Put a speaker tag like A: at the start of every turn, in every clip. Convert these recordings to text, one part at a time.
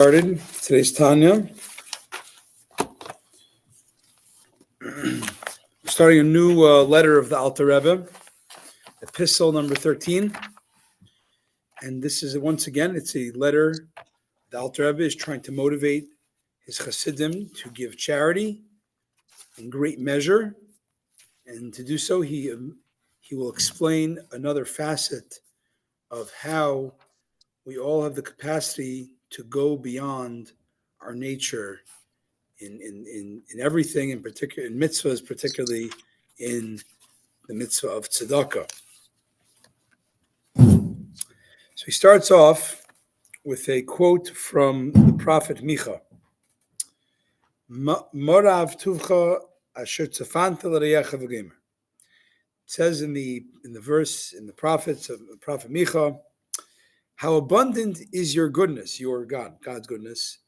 A: Started today's Tanya. Starting a new letter of the Alter Rebbe, epistle number 13. And this is, once again, it's a letter. The Alter Rebbe is trying to motivate his Hasidim to give charity in great measure. And to do so, he will explain another facet of how we all have the capacity to go beyond our nature in everything, in particular in mitzvahs, particularly in the mitzvah of tzedakah. So he starts off with a quote from the prophet Micha. Morav tuvcha asher tzafanta l'reyecha v'gemer. It says in the verse in the prophets of the prophet Micha, how abundant is your goodness, your God's goodness,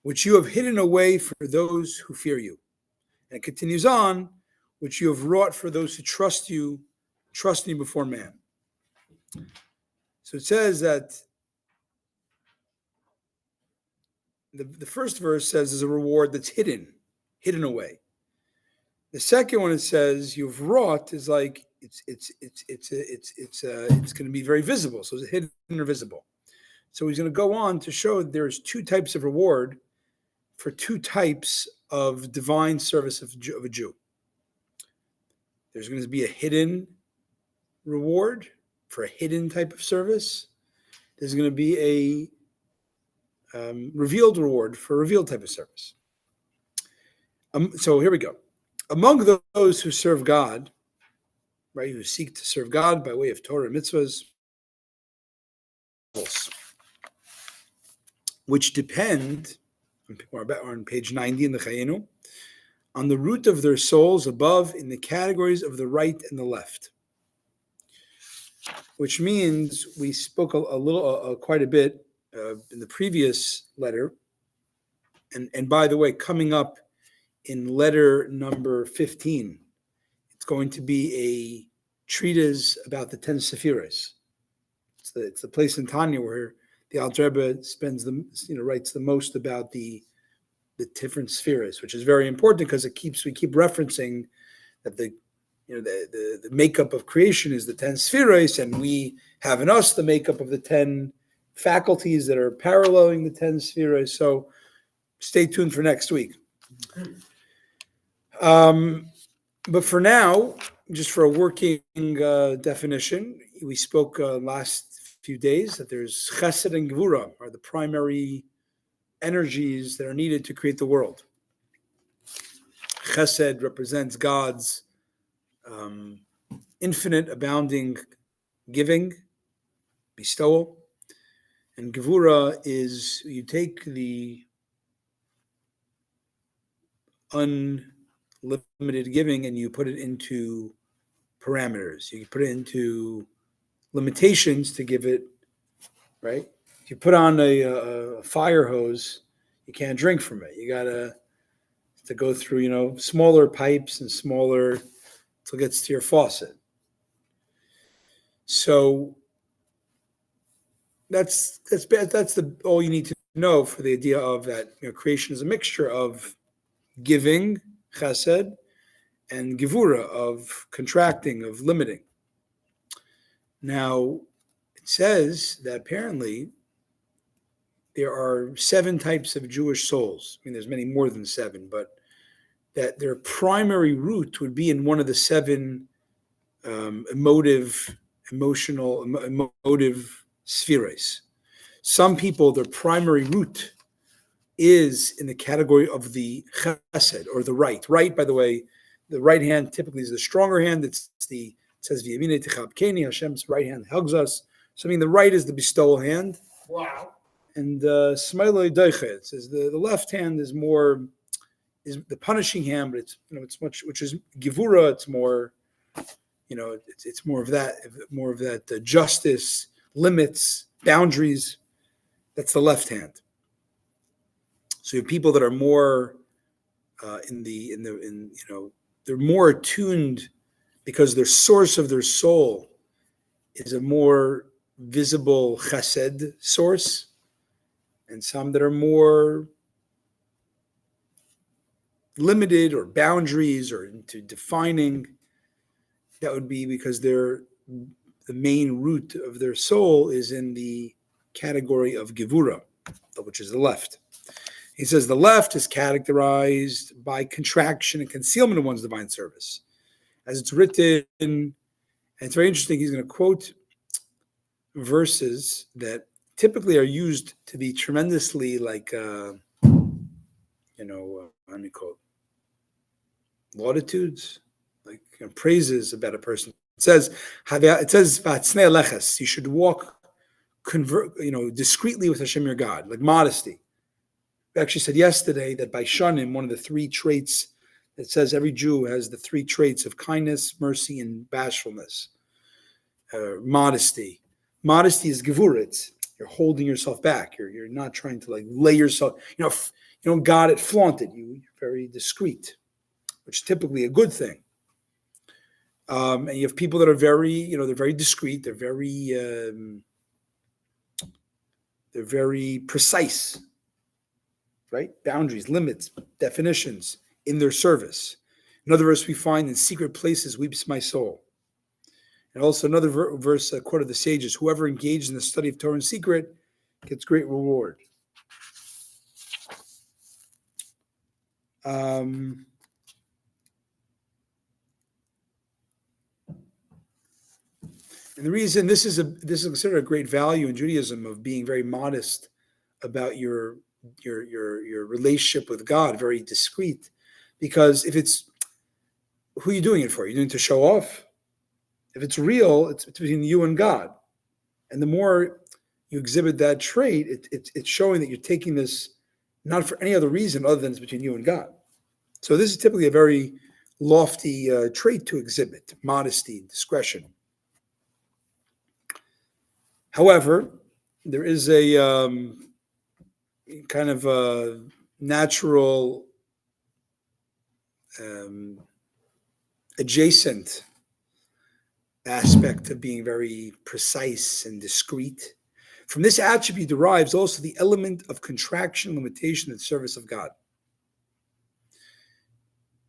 A: which you have hidden away for those who fear you. And it continues on, which you have wrought for those who trust you before man. So it says that the first verse says there's a reward that's hidden away. The second one, it says you've wrought, is like it's going to be very visible. So it's hidden or visible. So he's going to go on to show there's two types of reward for two types of divine service of a Jew. There's going to be a hidden reward for a hidden type of service. There's going to be a revealed reward for a revealed type of service. So here we go. Among those who serve God, right, who seek to serve God by way of Torah and mitzvahs, which depend, on page 90 in the Chayenu, on the root of their souls above in the categories of the right and the left. Which means we spoke quite a bit in the previous letter. And by the way, coming up in letter number 15, it's going to be a treatise about the 10 Sephiros. It's the place in Tanya where the Alter Rebbe writes the most about the different spheres, which is very important because we keep referencing that the makeup of creation is the 10 spheres, and we have in us the makeup of the 10 faculties that are paralleling the 10 spheres. So stay tuned for next week. But for now, just for a working definition, we spoke last few days that there's chesed and gevura are the primary energies that are needed to create the world. Chesed represents God's infinite, abounding giving, bestowal. And gevura is you take the unlimited giving and you put it into parameters. You put it into limitations to give it, right? If you put on a fire hose, you can't drink from it. You got to go through, smaller pipes and smaller till it gets to your faucet. So that's all you need to know for the idea of that. Creation is a mixture of giving, chesed, and gevura, of contracting, of limiting. Now, it says that apparently there are 7 types of Jewish souls. I mean, there's many more than 7, but that their primary root would be in one of the 7 emotive spheres. Some people, their primary root is in the category of the chesed, or the right. Right, by the way, the right hand typically is the stronger hand. It says v'yamine techabkeni, Hashem's right hand hugs us. So I mean, the right is the bestowal hand.
B: Wow.
A: And smailei doiche, it says the left hand is the punishing hand, but it's much, which is gevura. It's more, it's more of that justice, limits, boundaries. That's the left hand. So you have people that are more they're more attuned because their source of their soul is a more visible chesed source, and some that are more limited or boundaries or into defining. That would be because the main root of their soul is in the category of Gevura, which is the left. He says the left is characterized by contraction and concealment of one's divine service. As it's written, and it's very interesting, he's going to quote verses that typically are used to be tremendously how do you call it? Lauditudes, like praises about a person. It says, you should walk discreetly with Hashem your God, like modesty. We actually said yesterday that by Shanim, one of the three traits that says every Jew has the three traits of kindness, mercy, and bashfulness. Modesty. Modesty is gevurit. You're holding yourself back. You're not trying to like lay yourself. You don't got it flaunted. You're very discreet, which is typically a good thing. And you have people that are very, they're very discreet. They're very precise, right? Boundaries, limits, definitions in their service. Another verse we find, in secret places weeps my soul. And also another verse, a quote of the sages, whoever engages in the study of Torah in secret gets great reward. And the reason this is considered a great value in Judaism of being very modest about your relationship with God, very discreet, because if it's who are you doing it for? You're doing it to show off. If it's real, it's between you and God. And the more you exhibit that trait, it's showing that you're taking this not for any other reason other than it's between you and God. So this is typically a very lofty trait to exhibit, modesty, discretion. However, there is a kind of a natural adjacent aspect of being very precise and discreet. From this attribute derives also the element of contraction, limitation, and service of God.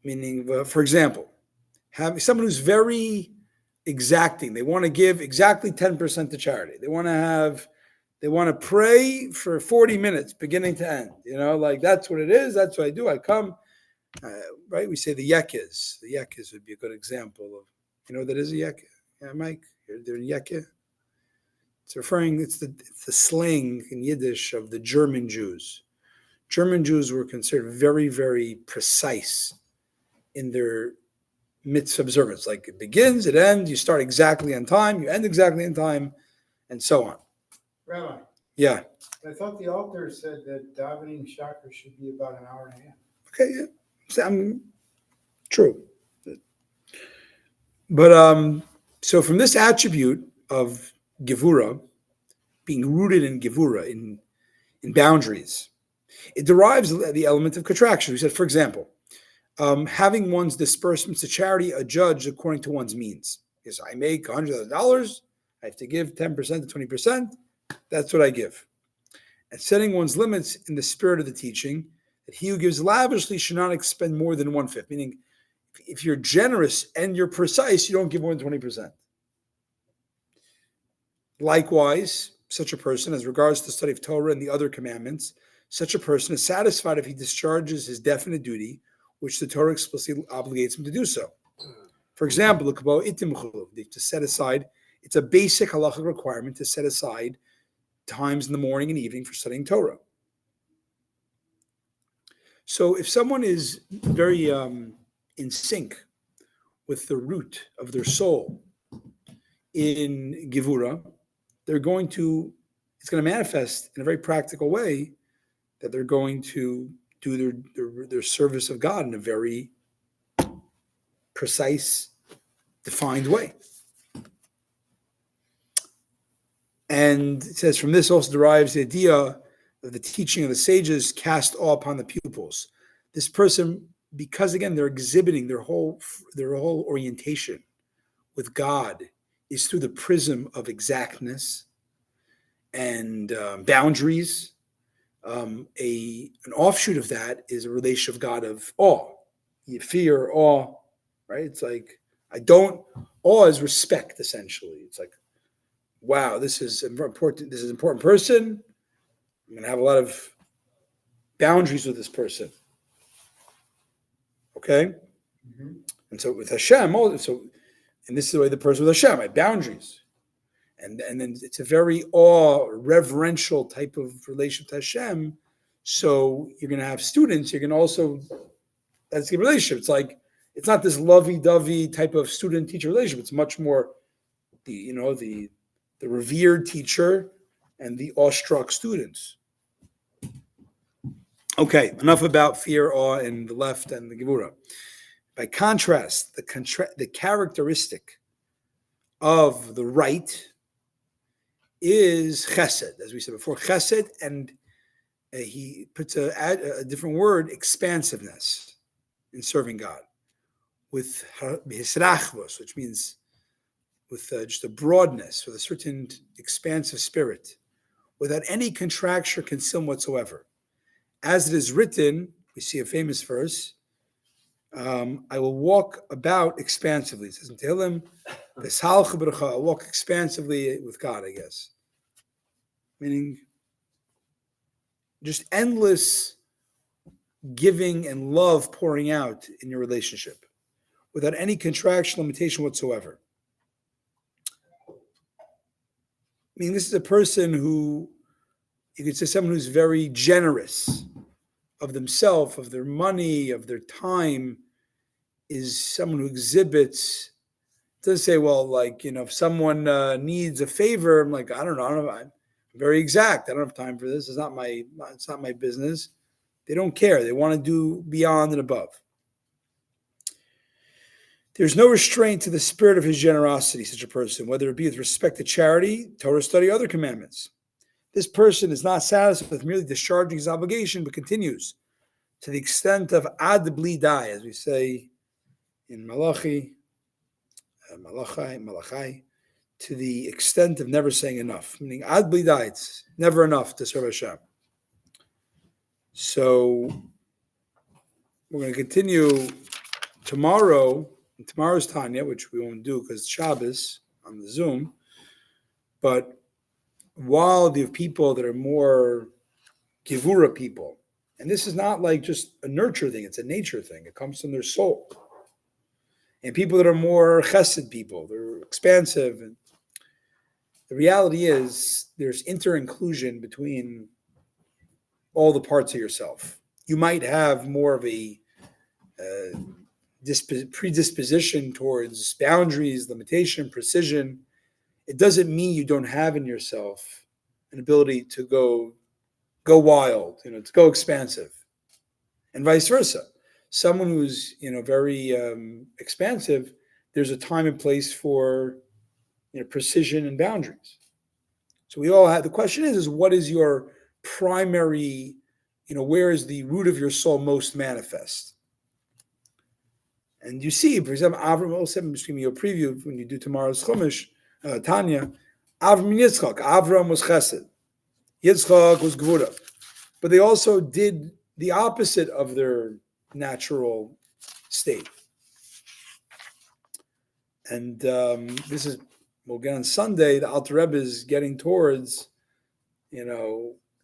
A: Meaning, for example, having someone who's very exacting, they want to give exactly 10% to charity. They want to pray for 40 minutes, beginning to end. Like that's what it is. That's what I do. I come, right? We say the yekes. The yekes would be a good example of, what that is a yekes. Yeah, Mike, they're in yekes. It's the slang in Yiddish of the German Jews. German Jews were considered very, very precise in their mitzvah observance. Like it begins, it ends, you start exactly on time, you end exactly on time, and so on.
B: Rabbi.
A: Yeah.
B: I thought the author said that davening shakar should be about an hour and a half.
A: Okay, yeah. True. But so from this attribute of Gevura, being rooted in Gevura, in boundaries, it derives the element of contraction. We said, for example, having one's disbursements to charity adjudged according to one's means. Yes, I make $100,000, I have to give 10% to 20%, that's what I give. And setting one's limits in the spirit of the teaching, that he who gives lavishly should not expend more than 1/5, meaning if you're generous and you're precise, you don't give more than 20%. Likewise, such a person, as regards to the study of Torah and the other commandments, such a person is satisfied if he discharges his definite duty, which the Torah explicitly obligates him to do so. For example, to set aside, it's a basic halachic requirement to set aside times in the morning and evening for studying Torah. So if someone is very in sync with the root of their soul in Gevura, it's going to manifest in a very practical way that they're going to do their service of God in a very precise, defined way. And it says, from this also derives the idea of the teaching of the sages cast awe upon the pupils. This person, because again, they're exhibiting their whole orientation with God is through the prism of exactness and boundaries. An offshoot of that is a relation of God of awe. You fear, awe, right? It's like awe is respect, essentially. It's like, wow, this is important. This is an important person. I'm going to have a lot of boundaries with this person. Okay?
B: Mm-hmm.
A: And so with Hashem, and this is the way the person with Hashem, right? Boundaries. And then it's a very reverential type of relation to Hashem. So you're going to have students. You're going to also, that's the relationship. It's like, it's not this lovey-dovey type of student-teacher relationship. It's much more the revered teacher and the awestruck students. Okay, enough about fear, awe, and the left and the Gevura. By contrast, the characteristic of the right is chesed, as we said before, chesed, and he puts a different word, expansiveness, in serving God, with hisrachvos, which means with just a broadness, with a certain expansive spirit, without any contraction or concealment whatsoever. As it is written, we see a famous verse, I will walk about expansively. It says in Tehillim, I'll walk expansively with God, I guess. Meaning just endless giving and love pouring out in your relationship without any contraction limitation whatsoever. I mean, this is a person who, you could say someone who's very generous of themselves, of their money, of their time, is someone who exhibits, doesn't say, well, like, if someone needs a favor, I'm like, I don't know, I'm very exact. I don't have time for this. It's not my business. They don't care. They want to do beyond and above. There's no restraint to the spirit of his generosity, such a person, whether it be with respect to charity, Torah study, or other commandments. This person is not satisfied with merely discharging his obligation, but continues to the extent of ad bli dai, as we say in Malachi, to the extent of never saying enough. Meaning ad bli dai, it's never enough to serve Hashem. So we're going to continue tomorrow. Tomorrow's Tanya, which we won't do because it's Shabbos on the Zoom. But while the people that are more Gevura people, and this is not like just a nurture thing, it's a nature thing. It comes from their soul. And people that are more chesed people, they're expansive. And the reality is there's inter-inclusion between all the parts of yourself. You might have more of a predisposition towards boundaries, limitation, precision. It doesn't mean you don't have in yourself an ability to go wild, to go expansive, and vice versa. Someone who's very expansive, there's a time and place for precision and boundaries. So we all have. The question is what is your primary? Where is the root of your soul most manifest? And you see, for example, Avram, I'm just giving you a preview when you do tomorrow's Chumash, Tanya, Avram and Yitzchak. Avram was Chesed. Yitzchak was Gevura. But they also did the opposite of their natural state. And we'll get on Sunday, the Alter Rebbe is getting towards,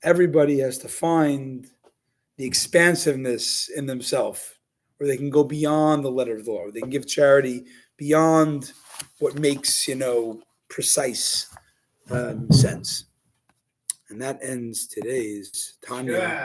A: everybody has to find the expansiveness in themselves, where they can go beyond the letter of the law, where they can give charity beyond what makes, precise sense. And that ends today's Tanya.